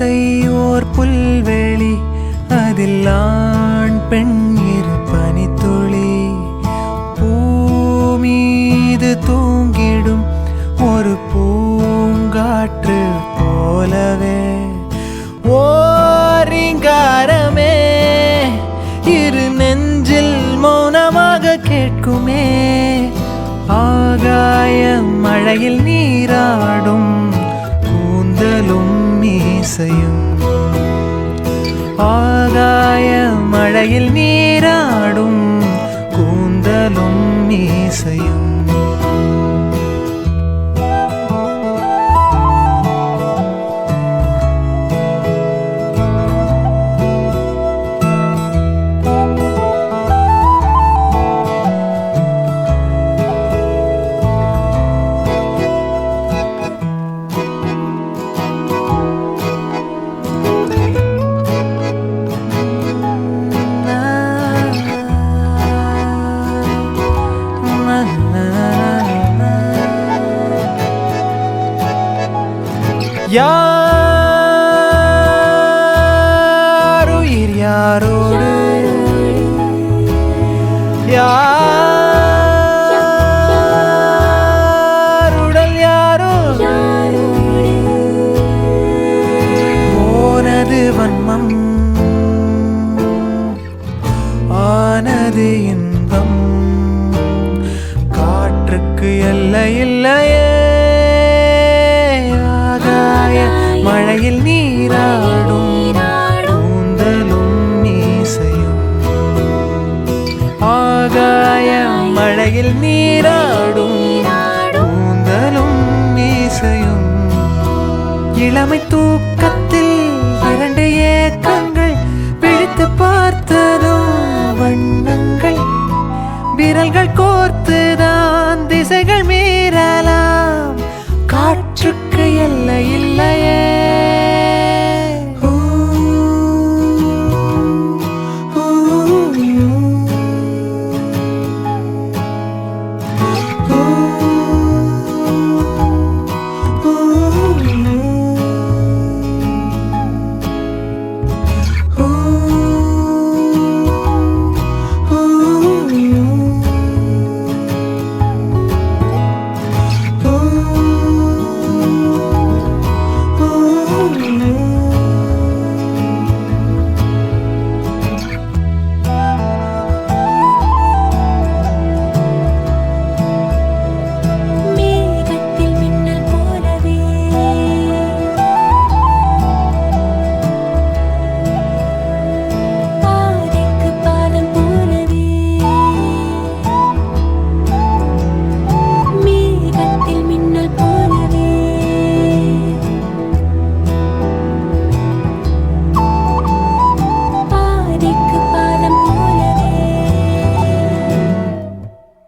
ஆசை ஓர் புல்வெளி, அதில் ஆண் பெண் இரு பனித்துளி, பூமீது தூங்கிடும் ஒரு பூங்காற்று போலவே ஓரிங்காரமே இரு நெஞ்சில் மௌனமாக கேட்குமே. ஆகாய மழையில் நீராடும் கூந்தலும் மீசையும், ஆகாய மழையில் நீராடும் கூந்தலும் மீசையும். யாருயிர் யாரோடு, யாருடல் யாரோடு, போனது வன்மம் ஆனது இன்பம், காற்றுக்கு எல்லை இல்லையே. மழையில் நீராடும் கூந்தலும் மீசையும், ஆகாய மழையில் நீராடும் கூந்தலும் மீசையும். இளமை தூக்க